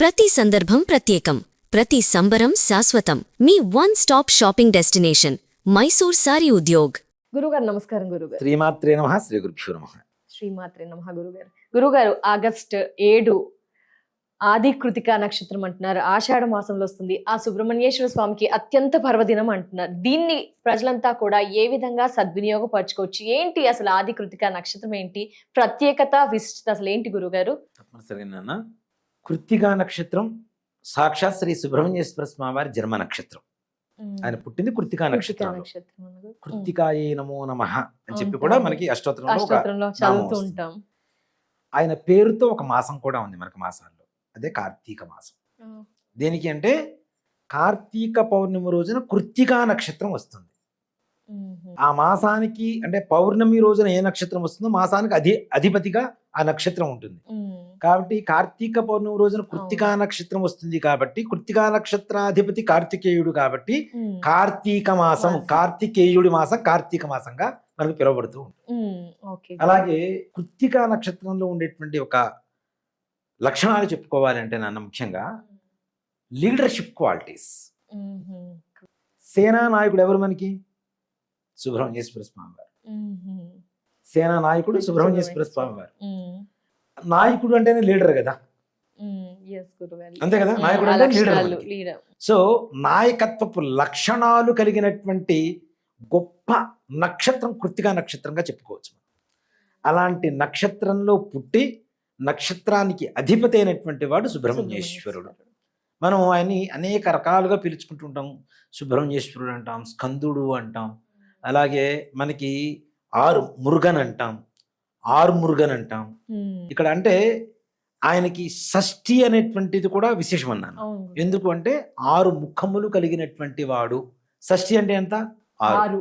ప్రతి సందర్భం ప్రత్యేకం, ప్రతి సంబరం శాశ్వతం. మీ one stop shopping destination Mysore Saree Udyog. గురుగారు నమస్కారం. గురుగారు శ్రీమాత్రే నమః. శ్రీ గురుభ్యో నమః. శ్రీమాత్రే నమః. గురుగారు ఆగస్ట్ 7 ఆది కృతికా నక్షత్రం అంటున్నారు. ఆషాఢ మాసంలో వస్తుంది. ఆ సుబ్రహ్మణ్యేశ్వర స్వామికి అత్యంత పర్వదినం అంటున్నారు. దీన్ని ప్రజలంతా కూడా ఏ విధంగా సద్వినియోగపరచుకోవచ్చు? ఏంటి అసలు ఆది కృతికా నక్షత్రం ఏంటి, ప్రత్యేకత విశిష్టత అసలు ఏంటి గురుగారు? తప్పనిసరిగా నాన్న, కృత్తికా నక్షత్రం సాక్షాత్ శ్రీ సుబ్రహ్మణ్యేశ్వర స్వామి వారి జన్మ నక్షత్రం. ఆయన పుట్టింది కృత్తికా నక్షత్రం. కృత్తికాయే నమో నమః అని చెప్పి కూడా మనకి అష్టోత్తరంలో చదువుతూ ఉంటాం. ఆయన పేరుతో ఒక మాసం కూడా ఉంది మనకి మాసాల్లో, అదే కార్తీక మాసం. దేనికి అంటే కార్తీక పౌర్ణమి రోజున కృత్తికా నక్షత్రం వస్తుంది. ఆ మాసానికి అంటే పౌర్ణమి రోజున ఏ నక్షత్రం వస్తుందో మాసానికి అధిపతిగా ఆ నక్షత్రం ఉంటుంది. కాబట్టి కార్తీక పౌర్ణమి రోజున కృత్తికా నక్షత్రం వస్తుంది కాబట్టి కృత్తికా నక్షత్రాధిపతి కార్తికేయుడు కాబట్టి కార్తీక మాసం, కార్తికేయుడి మాసం కార్తీక మాసంగా మనకు పిలువబడుతూ ఉంటుంది. అలాగే కృత్తికా నక్షత్రంలో ఉండేటువంటి ఒక లక్షణాలు చెప్పుకోవాలి అంటే నాన్న, ముఖ్యంగా లీడర్షిప్ క్వాలిటీస్. సేనా నాయకుడు ఎవరు మనకి? సుబ్రహ్మణ్యేశ్వర స్వామి వారు. సేనా నాయకుడు సుబ్రహ్మణ్యేశ్వర స్వామి వారు. నాయకుడు అంటేనే లీడర్ కదా, అంతే కదా? నాయకుడు అంటే లీడర్. సో నాయకత్వపు లక్షణాలు కలిగినటువంటి గొప్ప నక్షత్రం కృత్తికా నక్షత్రంగా చెప్పుకోవచ్చు. అలాంటి నక్షత్రంలో పుట్టి నక్షత్రానికి అధిపతి అయినటువంటి వాడు సుబ్రహ్మణ్యేశ్వరుడు. మనం ఆయన్ని అనేక రకాలుగా పిలుచుకుంటుంటాం. సుబ్రహ్మణ్యేశ్వరుడు అంటాం, స్కందుడు అంటాం, అలాగే మనకి మురుగన్ అంటాం, మురుగన్ అంటాం. ఇక్కడ అంటే ఆయనకి షష్ఠి అనేటువంటిది కూడా విశేషం అన్నాను. ఎందుకు అంటే 6 ముఖములు కలిగినటువంటి వాడు. షష్ఠి అంటే ఎంత? 6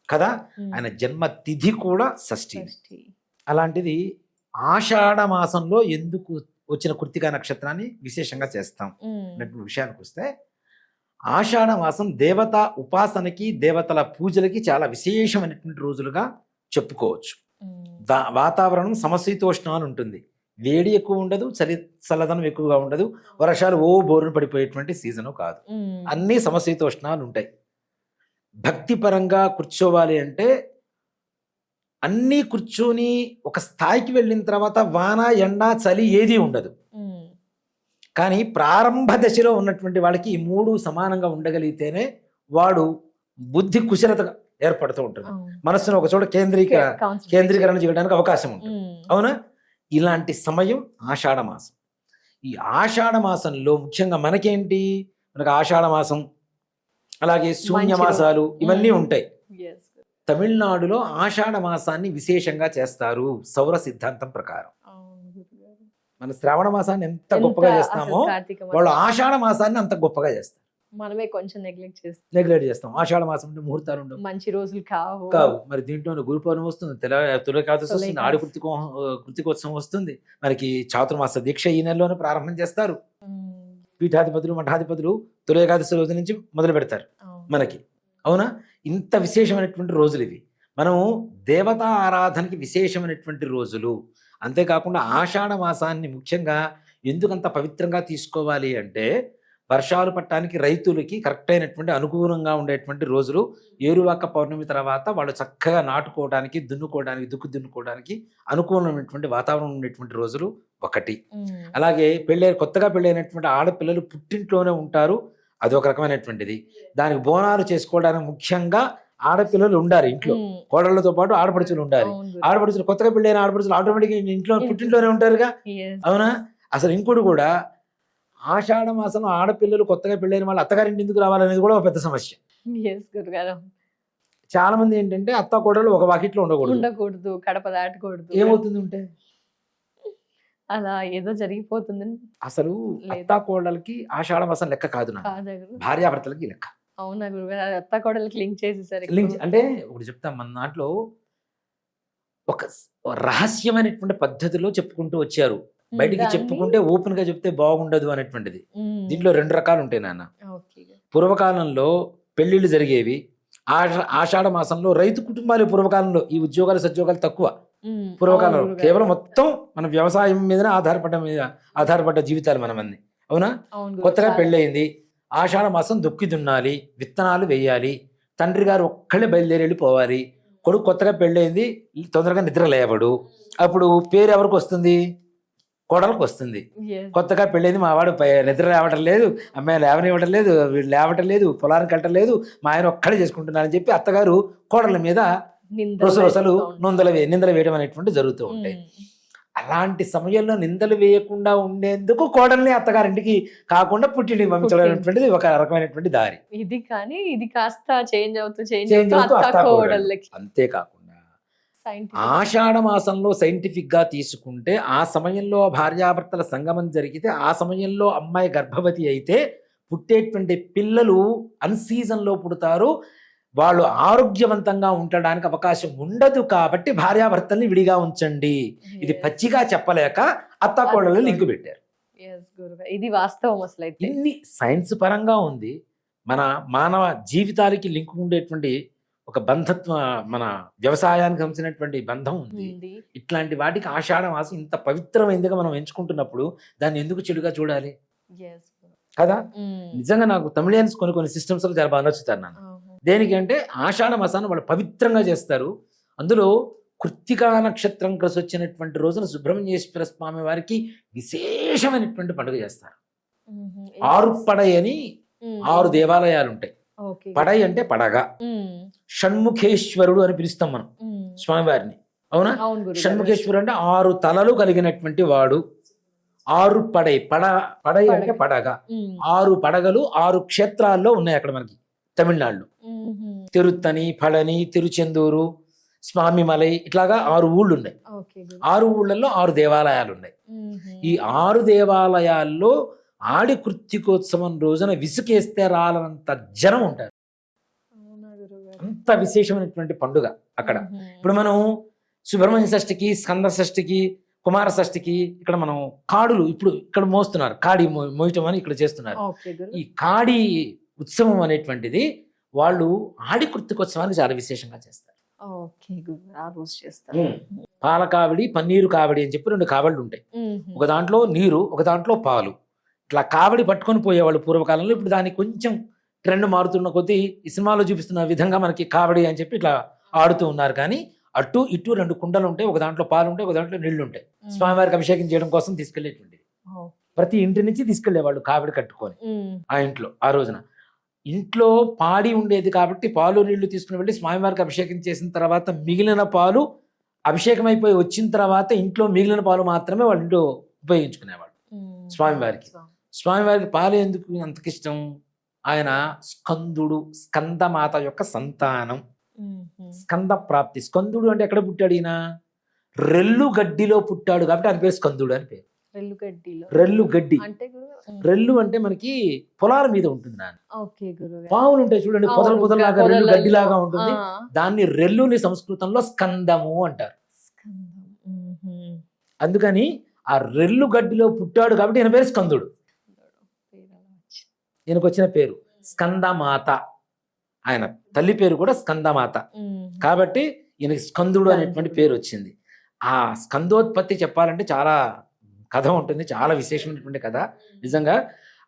కదా. ఆయన జన్మ తిథి కూడా షష్ఠి. అలాంటిది ఆషాఢ మాసంలో ఎందుకు వచ్చిన కృత్తికా నక్షత్రాన్ని విశేషంగా చేస్తాం అన్నటువంటి విషయానికి వస్తే, ఆషాఢ మాసం దేవతా ఉపాసనకి దేవతల పూజలకి చాలా విశేషమైనటువంటి రోజులుగా చెప్పుకోవచ్చు. వాతావరణం సమశీతోష్ణాలు ఉంటుంది. వేడి ఎక్కువ ఉండదు, చల్లదనం ఎక్కువగా ఉండదు, వర్షాలు బోరును పడిపోయేటువంటి సీజను కాదు. అన్నీ సమశీతోష్ణాలు ఉంటాయి. భక్తిపరంగా కూర్చోవాలి అంటే అన్నీ కూర్చొని ఒక స్థాయికి వెళ్ళిన తర్వాత వాన ఎండ చలి ఏది ఉండదు. కానీ ప్రారంభ దశలో ఉన్నటువంటి వాళ్ళకి ఈ 3 సమానంగా ఉండగలిగితేనే వాడు బుద్ధి కుశలత ఏర్పడుతూ ఉంటుంది. మనస్సును ఒక చోట కేంద్రీకరణ చేయడానికి అవకాశం ఉంటుంది. అవునా? ఇలాంటి సమయం ఆషాఢ మాసం. ఈ ఆషాఢ మాసంలో ముఖ్యంగా మనకేంటి, మనకు ఆషాఢ మాసం అలాగే శూన్యమాసాలు ఇవన్నీ ఉంటాయి. తమిళనాడులో ఆషాఢ మాసాన్ని విశేషంగా చేస్తారు సౌర సిద్ధాంతం ప్రకారం. మన శ్రావణ మాసాన్ని ఎంత గొప్పగా చేస్తామో వాళ్ళు ఆషాఢ మాసాన్ని అంత గొప్పగా చేస్తారు. మనమే కొంచెం నెగ్లెక్ట్ చేస్తాం. ఆషాఢ మాసం అంటే ముహూర్తాలు ఉండవు, మంచి రోజులు కావు. మరి దీంట్లో గురు పౌర్ణమి వస్తుంది, తులకాదశి వస్తుంది, ఆడి కృతికోత్సవం వస్తుంది, మనకి చాతుర్మాస దీక్ష ఈ నెలలోనే ప్రారంభం చేస్తారు. పీఠాధిపతులు మఠాధిపతులు తులకాదశి రోజు నుంచి మొదలు పెడతారు మనకి. అవునా? ఇంత విశేషమైనటువంటి రోజులు ఇవి. మనము దేవతా ఆరాధనకి విశేషమైనటువంటి రోజులు. అంతేకాకుండా ఆషాఢ మాసాన్ని ముఖ్యంగా ఎందుకంత పవిత్రంగా తీసుకోవాలి అంటే, వర్షాలు పట్టడానికి రైతులకి కరెక్ట్ అయినటువంటి అనుకూలంగా ఉండేటువంటి రోజులు. ఏరువాక పౌర్ణమి తర్వాత వాళ్ళు చక్కగా నాటుకోవడానికి, దున్నుకోవడానికి అనుకూలమైనటువంటి వాతావరణం ఉండేటువంటి రోజులు ఒకటి. అలాగే కొత్తగా పెళ్ళైనటువంటి ఆడపిల్లలు పుట్టింట్లోనే ఉంటారు, అదొక రకమైనటువంటిది. దానికి బోనాలు చేసుకోవడానికి ముఖ్యంగా ఆడపిల్లలు ఉండాలి ఇంట్లో. కోడళ్లతో పాటు ఆడపడుచులు ఉండాలి. ఆడపడుచులు, కొత్తగా పెళ్ళైన ఆడపడుచులు ఆటోమేటిక్గా పుట్టింట్లోనే ఉంటారుగా. అవునా? అసలు ఇంకోటి కూడా, ఆషాఢ మాసంలో ఆడపిల్లలు కొత్తగా పెళ్ళైన వాళ్ళు అత్తగారింటి ఎందుకు రావాలనేది కూడా ఒక పెద్ద సమస్య. చాలా మంది ఏంటంటే అత్త కోడలు ఒక వాకిట్లో ఉండకూడదు, కడప దాటకూడదు. ఏమవుతుంది ఉంటే అలా ఏదో జరిగిపోతుంది. అసలు అత్త కోడలకి ఆషాఢ మాసం లెక్క కాదు, భార్యాభర్తలకి లెక్క. అవునా గురుగారు? అత్త కోడలకి లింక్ చేసేసారు. అంటే ఒకటి చెప్తాం, మన దాంట్లో ఒక రహస్యమైనటువంటి పద్ధతిలో చెప్పుకుంటూ వచ్చారు. బయటికి చెప్పుకుంటే ఓపెన్ గా చెప్తే బాగుండదు అనేటువంటిది. దీంట్లో 2 రకాలు ఉంటాయి నాన్న. పూర్వకాలంలో పెళ్లిళ్ళు జరిగేవి ఆషాఢ మాసంలో. రైతు కుటుంబాలు పూర్వకాలంలో, ఈ ఉద్యోగాలు సద్యోగాలు తక్కువ. పూర్వకాలంలో కేవలం మొత్తం మన వ్యవసాయం మీదనే ఆధారపడ్డ జీవితాలు మనమన్నీ. అవునా? అవును కొత్తగా గురువు. పెళ్ళయింది, ఆషాఢ మాసం దుక్కి దున్నాలి, విత్తనాలు వేయాలి, తండ్రి గారు ఒక్కళ్ళే బయలుదేరి వెళ్ళిపోవాలి, కొడుకు కొత్తగా పెళ్ళయింది, తొందరగా నిద్ర లేవడు, అప్పుడు పేరు ఎవరికి వస్తుంది? కోడలకు వస్తుంది. Yes. కొత్తగా పెళ్ళైంది, మా వాడు నిద్ర లేవటం లేదు, అమ్మాయి లేవనివ్వటం లేదు, వీళ్ళు లేవటం లేదు, పొలానికి వెళ్ళటం లేదు, మా ఆయన ఒక్కడే చేసుకుంటున్నారని చెప్పి అత్తగారు కోడల మీద నిందలు రొసరొసలు వేస్తూ ఉంటారు. నిందలు వేయడం అనేటువంటి జరుగుతూ ఉంటాయి. ఉమ్. అలాంటి సమయంలో నిందలు వేయకుండా ఉండేందుకు కోడల్ని అత్తగారింటికి కాకుండా పుట్టింటికి పంపించడం అనేటువంటిది ఒక రకమైనటువంటి దారి. ఇది కానీ ఇది కాస్త చేంజ్ అవుతూ చేంజ్ అవుతూ అత్త అత్త కోడళ్ళు. కోడళ్ళకి అంతేకాకుండా scientific. ఆషాఢ మాసంలో సైంటిఫిక్ గా తీసుకుంటే ఆ సమయంలో భార్యాభర్తల సంగమం జరిగితే ఆ సమయంలో అమ్మాయి గర్భవతి అయితే పుట్టేటువంటి పిల్లలు అన్సీజన్ లో పుడతారు, వాళ్ళు ఆరోగ్యవంతంగా ఉండడానికి అవకాశం ఉండదు, కాబట్టి భార్యాభర్తల్ని విడిగా ఉంచండి. ఇది Yes. పచ్చిగా చెప్పలేక అత్త కోడళ్ళు లింకు పెట్టారు. Yes, గురుగారు. ఇది వాస్తవం అసలు అయితే. ఇన్ని సైన్స్ పరంగా ఉంది, మన మానవ జీవితాలకి లింక్ ఉండేటువంటి ఒక బంధత్వ, మన వ్యవసాయానికి సంబంధించినటువంటి బంధం ఉంది. ఉంది. ఇట్లాంటి వాటికి ఆషాఢ మాసం ఇంత పవిత్రమైనదిగా మనం ఎంచుకుంటున్నప్పుడు దాన్ని ఎందుకు చెడుగా చూడాలి Yes, గురు. కదా? ఉమ్. నిజంగా నాకు తమిళియన్స్ కొన్ని సిస్టమ్స్ చాలా బాగా నచ్చుతారు నాన్న. ఆహా. దేనికి అంటే ఆషాఢ మాసాన్ని వాళ్ళు పవిత్రంగా చేస్తారు. అందులో కృత్తికా నక్షత్రం కలిసి వచ్చినటువంటి రోజున సుబ్రహ్మణ్యేశ్వర స్వామి వారికి విశేషమైనటువంటి పండుగ చేస్తారు. ఉహు. ఆరు పడై అని ఉమ్. 6 దేవాలయాలు ఉంటాయి. Okay. పడై అంటే పడగ, ఉమ్. షణ్ముఖేశ్వరుడు అని పిలుస్తాం మనం ఉమ్. స్వామివారిని. అవునా? అవును గురుగారు. షణ్ముఖేశ్వరుడు అంటే 6 తలలు కలిగినటువంటి వాడు. 6 పడై, పడై అంటే పడగ. ఉమ్. 6 పడగలు 6 క్షేత్రాల్లో ఉన్నాయి అక్కడ మనకి తమిళనాడులో. ఉహు. తిరుత్తని, పళని, తిరుచెందూరు, స్వామిమలై, ఇట్లాగా 6 ఊళ్ళు ఉన్నాయి. Okay, గురు. 6 ఊళ్ళల్లో 6 దేవాలయాలు ఉన్నాయి. ఉహు. ఈ 6 దేవాలయాల్లో ఆడి కృత్తికోత్సవం రోజున విసుకేస్తే రాలనంత జనం ఉంటారు. అవునా గురుగారు? అంత విశేషమైనటువంటి పండుగ అక్కడ. ఉహు. ఇప్పుడు మనం సుబ్రహ్మణ్య షష్ఠికి, స్కంద షష్ఠికి, కుమార షష్ఠికి ఇక్కడ మనం కాడులు ఇప్పుడు ఇక్కడ మోస్తున్నారు, కాడి మోయటం అని ఇక్కడ చేస్తున్నారు. Okay, గురు. ఈ కాడి ఉత్సవం అనేటువంటిది వాళ్ళు ఆడి కృత్తికోత్సవానికి చాలా విశేషంగా చేస్తారు. Okay, గురు. ఆ రోజు చేస్తారు. పాల కావిడి, పన్నీరు కావిడి అని చెప్పి 2 కావళ్ళు ఉంటాయి. ఉహు. ఒక దాంట్లో నీరు, ఒక దాంట్లో పాలు. ఇట్లా కావడి పట్టుకొని పోయేవాళ్ళు పూర్వకాలంలో. ఇప్పుడు దానికి కొంచెం ట్రెండ్ మారుతున్న కొద్దీ ఈ సినిమాలో చూపిస్తున్న విధంగా మనకి కావడి అని చెప్పి ఇట్లా ఆడుతూ ఉన్నారు. కానీ అటు ఇటు 2 కుండలు ఉంటాయి, ఒక దాంట్లో పాలు ఉంటాయి, ఒక దాంట్లో నీళ్లు ఉంటాయి. స్వామివారికి అభిషేకం చేయడం కోసం తీసుకెళ్లేటువంటిది. Oh. ప్రతి ఇంటి నుంచి తీసుకెళ్లేవాళ్ళు కావిడి కట్టుకొని ఉమ్. ఆ ఇంట్లో. ఆ రోజున ఇంట్లో పాడి ఉండేది కాబట్టి పాలు నీళ్లు తీసుకుని వెళ్ళి స్వామివారికి అభిషేకం చేసిన తర్వాత మిగిలిన పాలు అభిషేకం అయిపోయి వచ్చిన తర్వాత ఇంట్లో మిగిలిన పాలు మాత్రమే వాళ్ళ ఇంట్లో ఉపయోగించుకునేవాళ్ళు. ఉమ్. స్వామివారికి. స్వామివారికి పాలు ఎందుకు అంతకిష్టం? ఆయన స్కందుడు, స్కందమాత యొక్క సంతానం, ఉహు. స్కంద ప్రాప్తి. స్కందుడు అంటే ఎక్కడ పుట్టాడు ఈయన? రెల్లు గడ్డిలో పుట్టాడు కాబట్టి ఆయన పేరు స్కందుడు అని పేరు. రెల్లుగడ్డిలో రెల్లు గడ్డి. అంటే గురు. రెల్లు అంటే మనకి పొలాల మీద ఉంటుంది నాన్న. ఓకే గురుగారు. పావులు ఉంటాయి చూడండి, పొదలు పొదలాగా రెల్లు గడ్డిలాగా ఉంటుంది. ఆ. దాన్ని రెల్లుని సంస్కృతంలో స్కందము అంటారు. స్కందం. ఉహు. అందుకని ఆ రెల్లు గడ్డిలో పుట్టాడు కాబట్టి ఈయన పేరు స్కందుడు. పేరు అలా వచ్చింది. ఈయనకు వచ్చిన పేరు స్కందమాత. ఆయన తల్లి పేరు కూడా స్కందమాత ఉమ్. కాబట్టి ఈయనకి స్కందుడు అనేటువంటి పేరు వచ్చింది. ఆ స్కందోత్పత్తి చెప్పాలంటే చాలా కథ ఉంటుంది, చాలా విశేషమైనటువంటి కథ. నిజంగా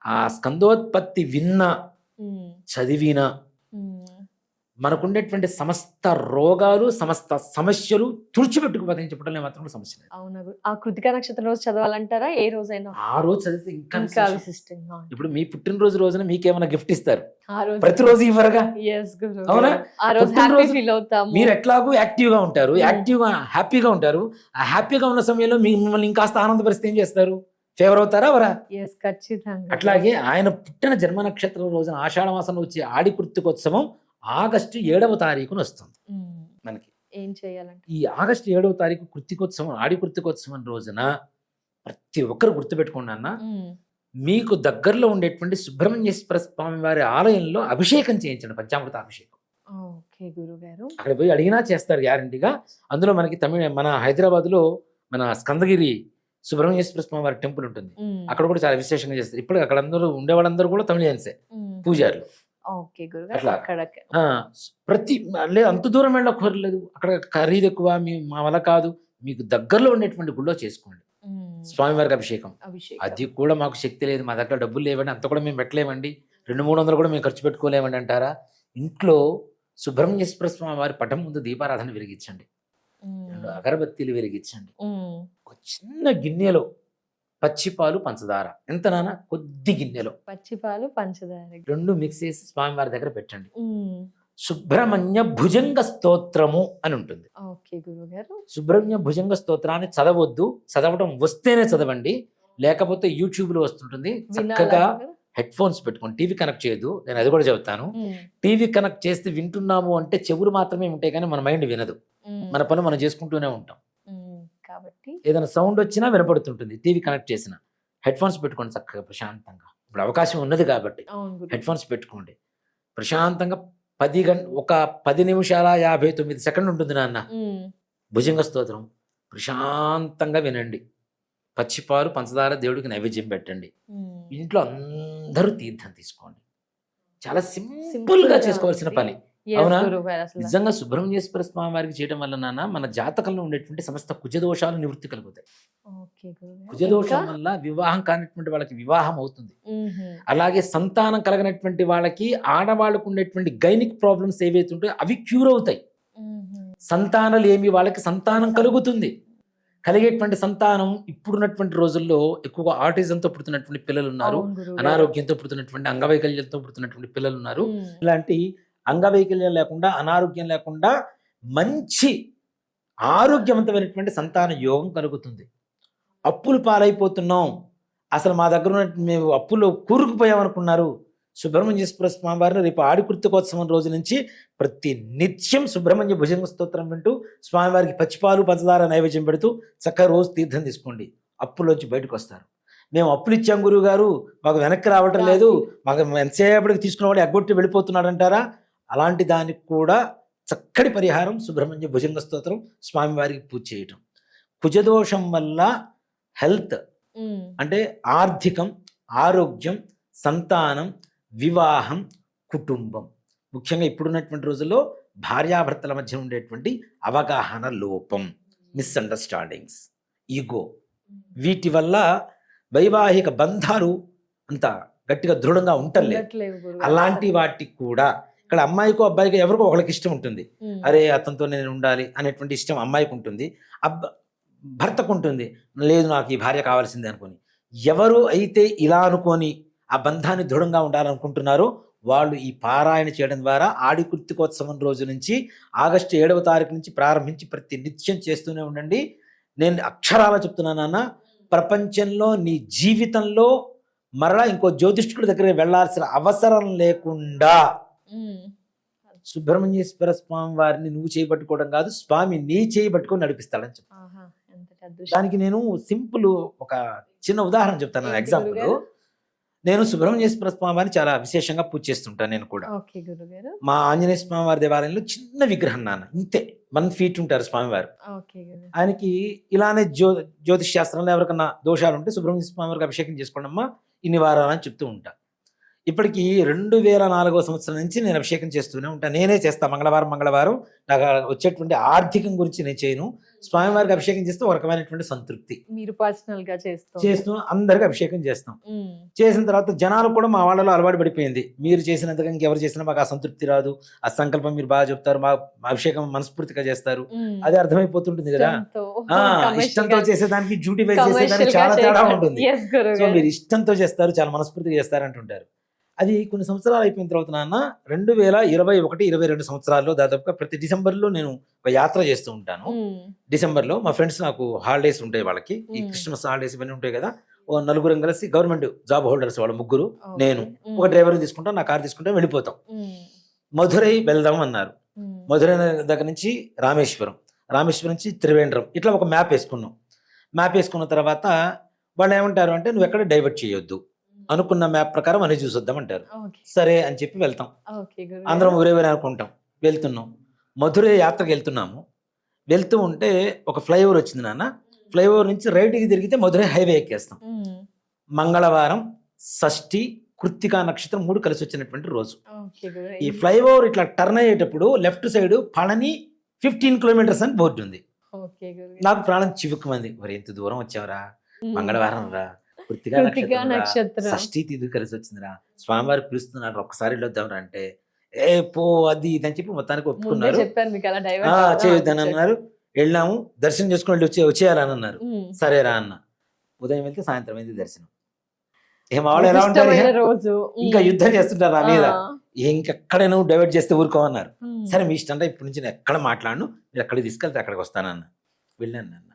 ఆ స్కందోత్పత్తి విన్నా, ఉమ్. చదివినా ఉమ్. మనకుండేటువంటి సమస్త రోగాలు, సమస్త సమస్యలు తుడిచిపెట్టుకుపోతాయని చెప్పడంలో మాత్రం సమస్య లేదు. అవునా గురు. ఆ కృతికా నక్షత్రం రోజు చదవాలంటారా? ఏ రోజైనా? ఆ రోజు చదివితే ఇంకా ఇంకా విశేషం. విశిష్టంగా ఉంటుంది. ఇప్పుడు మీ పుట్టినరోజు రోజున మీకేమైనా గిఫ్ట్ ఇస్తారు, ఆ రోజు ప్రతిరోజు ఇవ్వరుగా. Yes, గురు. అవునా? ఆ రోజు హ్యాపీ పుట్టినరోజు ఫీల్ అవుతాము. మీరు ఎట్లాగూ యాక్టివ్గా ఉంటారు, యాక్టివ్గా హ్యాపీగా ఉంటారు. ఆ హ్యాపీగా ఉన్న సమయంలో మిమ్మల్ని ఇంకాస్త ఆనందపరిస్తే ఏం చేస్తారు? ఫేవర్ అవుతారా వరా? Yes, ఖచ్చితంగా. అట్లాగే ఆయన పుట్టిన జన్మ నక్షత్రం రోజున ఆషాఢ మాసంలో వచ్చే ఆడి కృత్తికోత్సవం ఆగస్టు 7వ తారీఖున వస్తుంది ఉమ్. మనకి. ఏం చేయాలంటే ఈ ఆగస్టు 7వ తారీఖు కృత్తికోత్సవం, ఆడి కృత్తికోత్సవం రోజున ప్రతి ఒక్కరు గుర్తుపెట్టుకోండి అన్న, ఉమ్. మీకు దగ్గరలో ఉండేటువంటి సుబ్రహ్మణ్యేశ్వర స్వామి వారి ఆలయంలో అభిషేకం చేయించండి, పంచామృత అభిషేకం. ఓకే గురుగారు. అక్కడ పోయి అడిగినా చేస్తారు గ్యారంటీగా. అందులో మనకి మన హైదరాబాద్లో మన స్కందగిరి సుబ్రహ్మణ్యేశ్వర స్వామి వారి టెంపుల్ ఉంటుంది, ఉమ్. అక్కడ కూడా చాలా విశేషంగా చేస్తారు. ఇప్పుడు అక్కడ అందరూ ఉండేవాళ్ళందరూ కూడా తమిళియన్సే, ఉమ్. పూజారులు. ఓకే గురుగారు. అట్లా. అక్కడ ఆ, ప్రతి లేదు అంత దూరం వెళ్ళక్కర్లేదు, అక్కడ ఖరీదు ఎక్కువ, మా వల్ల కాదు, మీకు దగ్గరలో ఉండేటువంటి గుళ్ళో చేసుకోండి. ఉమ్. స్వామివారికి అభిషేకం. అభిషేకం. అది కూడా మాకు శక్తి లేదు, మా దగ్గర డబ్బులు లేవండి, అంత కూడా మేము పెట్టలేమండి, 200-300 కూడా మేము ఖర్చు పెట్టుకోలేమండి అంటారా? ఇంట్లో సుబ్రహ్మణ్యేశ్వర స్వామి వారి పటం ముందు దీపారాధన వెలిగించండి, 2 అగరబత్తీలు వెలిగించండి, ఒక చిన్న గిన్నెలో పచ్చిపాలు పంచదార, ఎంత నాన్న, కొద్ది గిన్నెలో పచ్చిపాలు పంచదార 2 మిక్స్ చేసి స్వామివారి దగ్గర పెట్టండి. సుబ్రహ్మణ్య భుజంగ స్తోత్రము అని ఉంటుంది. ఓకే గురుగారు. సుబ్రహ్మణ్య భుజంగ స్తోత్రాన్ని చదవద్దు, చదవడం వస్తేనే చదవండి, లేకపోతే యూట్యూబ్ లో వస్తుంటుంది. చక్కగా హెడ్ ఫోన్స్ పెట్టుకోండి, టీవీ కనెక్ట్ చేయదు, నేను అది కూడా చెబుతాను. టీవీ కనెక్ట్ చేస్తే వింటున్నాము అంటే చెవులు మాత్రమే ఉంటాయి కానీ మన మైండ్ వినదు, మన పని మనం చేసుకుంటూనే ఉంటాం కాబట్టి ఏదైనా సౌండ్ వచ్చినా వినపడుతుంటుంది. టీవీ కనెక్ట్ చేసిన హెడ్ ఫోన్స్ పెట్టుకోండి చక్కగా ప్రశాంతంగా, ఇప్పుడు అవకాశం ఉన్నది కాబట్టి హెడ్ ఫోన్స్ పెట్టుకోండి ప్రశాంతంగా. 10 నిమిషాల 59 సెకండ్లు ఉంటుంది నాన్న భుజంగ స్తోత్రం, ప్రశాంతంగా వినండి. పచ్చిపాలు పంచదార దేవుడికి నైవేద్యం పెట్టండి. ఇంట్లో అందరూ తీర్థం తీసుకోండి. చాలా సింపుల్ గా చేసుకోవాల్సిన పని, అవునా? నిజంగా సుబ్రహ్మణ్యేశ్వర స్వామి వారికి చేయడం వల్ల నాన్న మన జాతకంలో ఉండేటువంటి సమస్త కుజదోషాలు నివృత్తి కలుగుతాయి. కుజదోషం వల్ల వివాహం కానిటువంటి వాళ్ళకి వివాహం అవుతుంది. అలాగే సంతానం కలగనటువంటి వాళ్ళకి, ఆడవాళ్ళకు ఉండేటువంటి గైనిక్ ప్రాబ్లమ్స్ ఏవైతే ఉంటాయో అవి క్యూర్ అవుతాయి. సంతానం లేమి వాళ్ళకి సంతానం కలుగుతుంది. కలిగేటువంటి సంతానం ఇప్పుడున్నటువంటి రోజుల్లో ఎక్కువగా ఆటిజంతో పుడుతున్నటువంటి పిల్లలు ఉన్నారు, అనారోగ్యంతో పుడుతున్నటువంటి అంగవైకల్యంతో పుడుతున్నటువంటి పిల్లలు ఉన్నారు. ఇలాంటి అంగవైకల్యం లేకుండా, అనారోగ్యం లేకుండా మంచి ఆరోగ్యవంతమైనటువంటి సంతాన యోగం కలుగుతుంది. అప్పులు పాలైపోతున్నాం, అసలు మా దగ్గర ఉన్న మేము అప్పుల్లో కూరుకుపోయామనుకున్నారు, సుబ్రహ్మణ్యేశ్వర స్వామి వారిని రేపు ఆడికృత్తికోత్సవం రోజు నుంచి ప్రతి నిత్యం సుబ్రహ్మణ్య భుజంగ స్తోత్రం వింటూ స్వామివారికి పచ్చిపాలు పంచదార నైవేద్యం పెడుతూ చక్కగా రోజు తీర్థం తీసుకోండి. అప్పులోంచి బయటకు వస్తారు. మేము అప్పులు ఇచ్చాం గురువు గారు, మాకు వెనక్కి రావటం లేదు, మాకు ఎంతసేపటికి తీసుకున్నవాడు ఎగ్గొట్టి వెళ్ళిపోతున్నాడు అంటారా? అలాంటి దానికి కూడా చక్కటి పరిహారం సుబ్రహ్మణ్య భుజంగ స్తోత్రం, స్వామివారికి పూజ చేయటం. కుజదోషం వల్ల హెల్త్ అంటే ఆర్థికం, ఆరోగ్యం, సంతానం, వివాహం, కుటుంబం, ముఖ్యంగా ఇప్పుడున్నటువంటి రోజుల్లో భార్యాభర్తల మధ్య ఉండేటువంటి అవగాహన లోపం, మిస్అండర్స్టాండింగ్స్, ఈగో, వీటి వల్ల వైవాహిక బంధాలు అంత గట్టిగా దృఢంగా ఉండట్లేదు. అలాంటి వాటికి కూడా ఇక్కడ అమ్మాయికో అబ్బాయికో ఎవరికో ఒకరికి ఇష్టం ఉంటుంది, అరే అతనితో నేను ఉండాలి అనేటువంటి ఇష్టం అమ్మాయికి ఉంటుంది, భర్తకు ఉంటుంది, లేదు నాకు ఈ భార్య కావాల్సిందే అనుకొని. ఎవరు అయితే ఇలా అనుకొని ఆ బంధాన్ని దృఢంగా ఉండాలనుకుంటున్నారో వాళ్ళు ఈ పారాయణ చేయడం ద్వారా ఆడికృత్తికోత్సవం రోజు నుంచి ఆగస్టు 7వ తారీఖు నుంచి ప్రారంభించి ప్రతి నిత్యం చేస్తూనే ఉండండి. నేను అక్షరాల చెప్తున్నానన్నా, ప్రపంచంలో నీ జీవితంలో మరలా ఇంకో జ్యోతిష్కుడి దగ్గర వెళ్లాల్సిన అవసరం లేకుండా సుబ్రహ్మణ్యేశ్వర స్వామి వారిని నువ్వు చేయబట్టుకోవడం కాదు, స్వామి నీ చేయబట్టుకొని నడిపిస్తాడని చెప్పి. దానికి నేను సింపుల్ ఒక చిన్న ఉదాహరణ చెప్తాను. ఎగ్జాంపుల్, నేను సుబ్రహ్మణ్యేశ్వర స్వామి వారిని చాలా విశేషంగా పూజ చేస్తుంటాను. నేను కూడా మా ఆంజనేయ స్వామి వారి దేవాలయంలో చిన్న విగ్రహం నాన్న, ఇంతే 1 feet ఉంటారు స్వామివారు. ఆయనకి ఇలానే జ్యోతిష్ శాస్త్రంలో ఎవరికన్నా దోషాలు ఉంటే సుబ్రహ్మణ్య స్వామి వారికి అభిషేకం చేసుకోండి అమ్మా ఇన్ని వారాలని చెప్తూ ఉంటా. ఇప్పటికి 2004వ సంవత్సరం నుంచి నేను అభిషేకం చేస్తూనే ఉంటాను. నేనే చేస్తాను మంగళవారం. నాకు వచ్చేటువంటి ఆర్థికం గురించి నేను చేయను. స్వామివారికి అభిషేకం చేస్తే ఒక రకమైనటువంటి సంతృప్తి. మీరు పర్సనల్ గా చేస్తూ అందరికి అభిషేకం చేస్తాం. చేసిన తర్వాత జనాలు కూడా మా వాళ్ళలో అలవాటు పడిపోయింది, మీరు చేసినంతగా ఇంకెవరు చేసినా మాకు ఆ సంతృప్తి రాదు, ఆ సంకల్పం మీరు బాగా చెప్తారు, మా అభిషేకం మనస్ఫూర్తిగా చేస్తారు, అది అర్థమైపోతుంటుంది కదా. ఇష్టంతో చేసేదానికి డ్యూటీ వైజ్ చేసేదానికి చాలా తేడా ఉంటుంది. సో మీరు ఇష్టంతో చేస్తారు, చాలా మనస్ఫూర్తిగా చేస్తారు అంటుంటారు. అది కొన్ని సంవత్సరాలు అయిపోయిన తర్వాత నాన్న 2021-22 సంవత్సరాల్లో దాదాపుగా ప్రతి డిసెంబర్లో నేను ఒక యాత్ర చేస్తూ ఉంటాను. డిసెంబర్లో మా ఫ్రెండ్స్ నాకు హాలిడేస్ ఉంటాయి, వాళ్ళకి ఈ క్రిస్మస్ హాలిడేస్ ఇవన్నీ ఉంటాయి కదా, ఓ 4 కలిసి గవర్నమెంట్ జాబ్ హోల్డర్స్ వాళ్ళు 3, నేను ఒక డ్రైవర్ తీసుకుంటాం, నా కార్ తీసుకుంటాం, వెళ్ళిపోతాం. మధురై వెళ్దాం అన్నారు. మధురై దగ్గర నుంచి రామేశ్వరం నుంచి త్రివేంద్రం, ఇట్లా ఒక మ్యాప్ వేసుకున్నాం. మ్యాప్ వేసుకున్న తర్వాత వాళ్ళు ఏమంటారు అంటే నువ్వు ఎక్కడ డైవర్ట్ చేయొద్దు, అనుకున్న మ్యాప్ ప్రకారం అని చూసొద్దామంటారు. సరే అని చెప్పి వెళ్తాం. అందరం ఊరే అనుకుంటాం, వెళ్తున్నాం. మధురై యాత్రకు వెళ్తూ ఉంటే ఒక ఫ్లైఓవర్ వచ్చింది నాన్న. ఫ్లైఓవర్ నుంచి రైట్కి తిరిగితే మధురై హైవే ఎక్కేస్తాం. మంగళవారం, షష్ఠి, కృత్తికా నక్షత్రం 3 కలిసి వచ్చినటువంటి రోజు. ఈ ఫ్లైఓవర్ ఇట్లా టర్న్ అయ్యేటప్పుడు లెఫ్ట్ సైడ్ పళని 15 kilometers అని బోర్డు ఉంది. నాకు ప్రాణం చివుక్కుమంది, మరి ఎంత దూరం వచ్చావరా, మంగళవారం రా, కృత్తికా కృత్తికా నక్షత్రం రా, నక్షత్రం. షష్ఠీ తిథి కలిసి వచ్చిందిరా, స్వామివారు పిలుస్తున్నారు, ఒక్కసారి వెళ్ళొద్దాం రా అంటే ఏ పో అది ఇది అని చెప్పి మొత్తానికి ముందే ఒప్పుకున్నారు. చెప్పారు మీకు అలా చేయొద్దని అన్నారు. వెళ్ళాము, దర్శనం చేసుకుని వెళ్ళి వచ్చేయాలని అన్నారు. సరేరా అన్న. ఉదయం వెళ్తే సాయంత్రం అయింది దర్శనం. ఏం వాళ్ళు ఎలా ఉంటారు ఇక? రోజు ఇంకా యుద్ధం చేస్తుంటారు నా మీద, ఇంకెక్కడ నువ్వు డైవర్ట్ చేస్తే ఊరుకోమన్నారు. సరే మీ ఇష్టం, ఇప్పటి నుంచి నేను ఎక్కడ మాట్లాడను, మీరు ఎక్కడికి తీసుకెళ్తే అక్కడికి వస్తానన్న. వెళ్ళాను అన్న.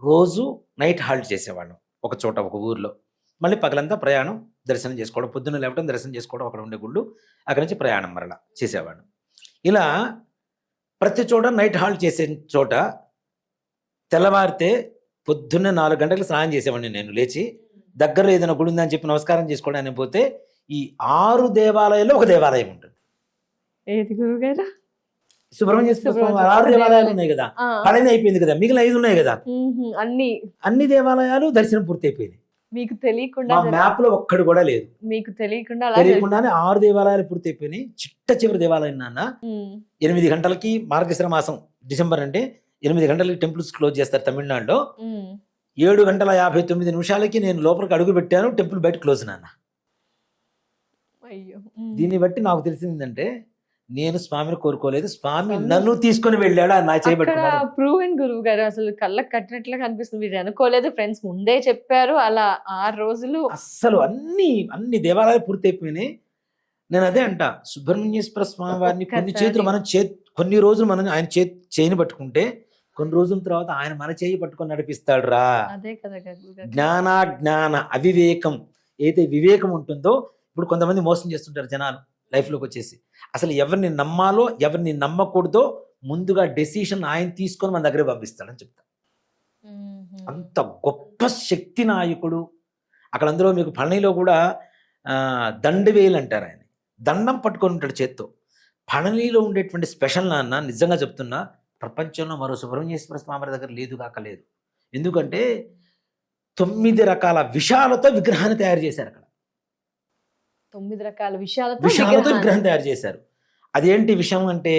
రోజు నైట్ హాల్ట్ చేసేవాళ్ళం ఒక చోట, ఒక ఊర్లో. మళ్ళీ పగలంతా ప్రయాణం, దర్శనం చేసుకోవడం, పొద్దున్న లేవడం, దర్శనం చేసుకోవడం, అక్కడ ఉండే గుళ్ళు, అక్కడి నుంచి ప్రయాణం మరలా చేసేవాడు. ఇలా ప్రతి చోట నైట్ హాల్ట్ చేసే చోట తెల్లవారితే పొద్దున్నే 4 గంటలకు స్నానం చేసేవాడిని నేను. లేచి దగ్గరలో ఏదైనా గుడి ఉందని చెప్పి నమస్కారం చేసుకోవడానికి పోతే ఈ 6 దేవాలయాల్లో ఒక దేవాలయం ఉంటుంది. ఏది గురుగారు? సుబ్రహ్మణ్య స్వామి 6 దేవాలయాలు ఉన్నాయి కదా, పడని అయిపోయింది కదా, మిగిలిన 5 ఉన్నాయి కదా. అన్ని దేవాలయాలు దర్శనం పూర్తి అయిపోయింది. మీకు తెలియకుండా మ్యాప్ లో ఒక్కడు కూడా లేదు. మీకు తెలియకుండానే 6 దేవాలయాలు పూర్తి అయిపోయినాయి. చివరి దేవాలయం నాన్న 8 గంటలకి మార్గశిర మాసం డిసెంబర్ అంటే 8 గంటలకి టెంపుల్స్ క్లోజ్ చేస్తారు తమిళనాడులో. 7:59 నేను లోపలికి అడుగు పెట్టాను, టెంపుల్ బయట క్లోజ్ నాన్న. దీన్ని బట్టి నాకు తెలిసిందంటే నేను స్వామిని కోరుకోలేదు, స్వామి నన్ను తీసుకొని వెళ్ళాడు నా చేయబట్టుకున్నాడు. ప్రూవెన్ గురువు గారు అసలు కళ్ళకి కట్టినట్లుగా కనిపిస్తుంది. మీరు అనుకోలేదు, ఫ్రెండ్స్ ముందే చెప్పారు. అలా 6 రోజులు అస్సలు అన్ని దేవాలయాలు పూర్తి అయిపోయినాయి. నేను అదే అంట, సుబ్రహ్మణ్యేశ్వర స్వామి వారిని కొన్ని రోజులు మనం ఆయన చేయిని పట్టుకుంటే కొన్ని రోజుల తర్వాత ఆయన మన చేయి పట్టుకొని నడిపిస్తాడు రా. జ్ఞాన అవివేకం ఏదైతే వివేకం ఉంటుందో, ఇప్పుడు కొంతమంది మోసం చేస్తుంటారు జనాలు లైఫ్లోకి వచ్చేసి. అసలు ఎవరిని నమ్మాలో ఎవరిని నమ్మకూడదో ముందుగా డెసిషన్ ఆయన తీసుకొని మన దగ్గర పంపిస్తాడని చెప్తా. అంత గొప్ప శక్తి నాయకుడు. అక్కడ అందులో మీకు పళనిలో కూడా దండవేలు అంటారు, ఆయన దండం పట్టుకొని ఉంటాడు చేత్తో. పళనిలో ఉండేటువంటి స్పెషల్ నాన్న, నిజంగా చెప్తున్నా, ప్రపంచంలో మరో సుబ్రహ్మణ్యేశ్వర స్వామి దగ్గర లేదు కాకలేదు. ఎందుకంటే 9 రకాల విషాలతో విగ్రహాన్ని తయారు చేశారు అక్కడ. 9 రకాల విషయాలతో విగ్రహం తయారు చేశారు. అదేంటి విషయం అంటే,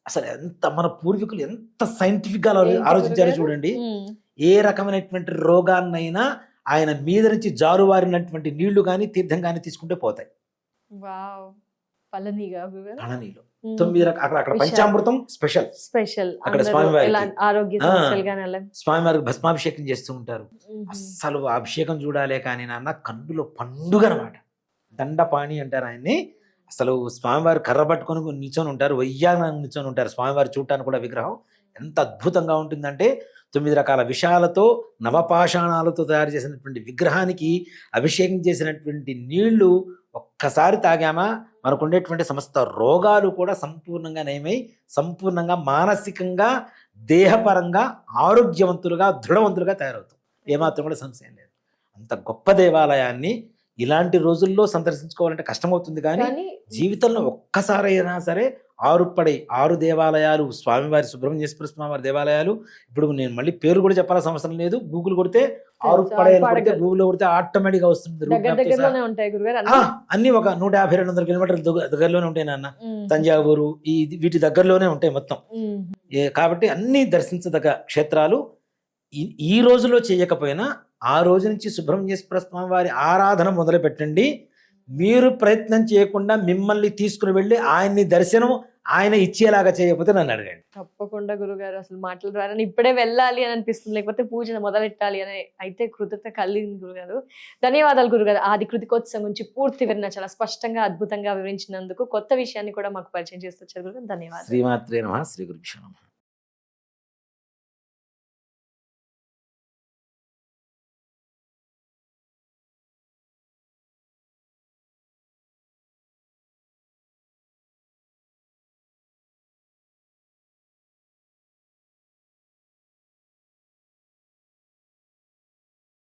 అసలు ఎంత మన పూర్వీకులు ఎంత సైంటిఫిక్ గా ఆలోచించారో చూడండి. ఏ రకమైనటువంటి రోగాన్నైనా ఆయన మీద నుంచి జారువారినటువంటి నీళ్లు కానీ తీర్థం కానీ తీసుకుంటే పోతాయి. పళనిలో 9 రకాల, అక్కడ పంచామృతం స్పెషల్ అక్కడ స్వామివారికి భస్మాభిషేకం చేస్తూ ఉంటారు. అస్సలు అభిషేకం చూడాలే కానీ నాన్న కన్నులో పండుగ అనమాట. దండపాణి అంటారు ఆయన్ని. అసలు స్వామివారు కర్ర పట్టుకొని నిల్చొని ఉంటారు, వయ్యాగా నిల్చొని ఉంటారు. స్వామివారు చూడటానికి కూడా విగ్రహం ఎంత అద్భుతంగా ఉంటుందంటే 9 రకాల విషయాలతో నవపాషాణాలతో తయారు చేసినటువంటి విగ్రహానికి అభిషేకం చేసినటువంటి నీళ్లు ఒక్కసారి తాగామా మనకు ఉండేటువంటి సమస్త రోగాలు కూడా సంపూర్ణంగా నయమై సంపూర్ణంగా మానసికంగా దేహపరంగా ఆరోగ్యవంతులుగా దృఢవంతులుగా తయారవుతాం. ఏమాత్రం కూడా సంశయం లేదు. అంత గొప్ప దేవాలయాన్ని ఇలాంటి రోజుల్లో సందర్శించుకోవాలంటే కష్టమవుతుంది, కానీ జీవితంలో ఒక్కసారైనా సరే 6 దేవాలయాలు, స్వామివారి సుబ్రహ్మణ్యేశ్వర స్వామివారి దేవాలయాలు. ఇప్పుడు నేను మళ్ళీ పేరు కూడా చెప్పాల్సిన అవసరం లేదు, గూగుల్ కొడితే 6 గూగుల్ కొడితే ఆటోమేటిక్ గా వస్తుంది. అన్ని ఒక 150-200 కిలోమీటర్ల దగ్గరలోనే ఉంటాయి నాన్న. తంజావూరు వీటి దగ్గరలోనే ఉంటాయి మొత్తం. కాబట్టి అన్ని దర్శించదగ్గ క్షేత్రాలు. ఈ రోజులో చేయకపోయినా ఆ రోజు నుంచి సుబ్రహ్మణ్యేశ్వర స్వామి వారి ఆరాధన మొదలు పెట్టండి. మీరు ప్రయత్నం చేయకుండా మిమ్మల్ని తీసుకుని వెళ్ళి ఆయన్ని దర్శనం ఆయన ఇచ్చేలాగా చేయకపోతే నన్ను అడగండి. తప్పకుండా గురుగారు, అసలు మాటల ద్వారా ఇప్పుడే వెళ్ళాలి అని అనిపిస్తుంది, లేకపోతే పూజ మొదలెట్టాలి అని అయితే కృతజ్ఞత కలిగింది గురుగారు. ధన్యవాదాలు గురుగారు. ఆది కృతికోత్సవం గురించి పూర్తి వివరణ చాలా స్పష్టంగా అద్భుతంగా వివరించినందుకు, కొత్త విషయాన్ని కూడా మాకు పరిచయం చేస్తూ వచ్చారు గురుగారు. ధన్యవాదాలు. శ్రీమాత్రే నమః. శ్రీ గురుభ్యో నమః.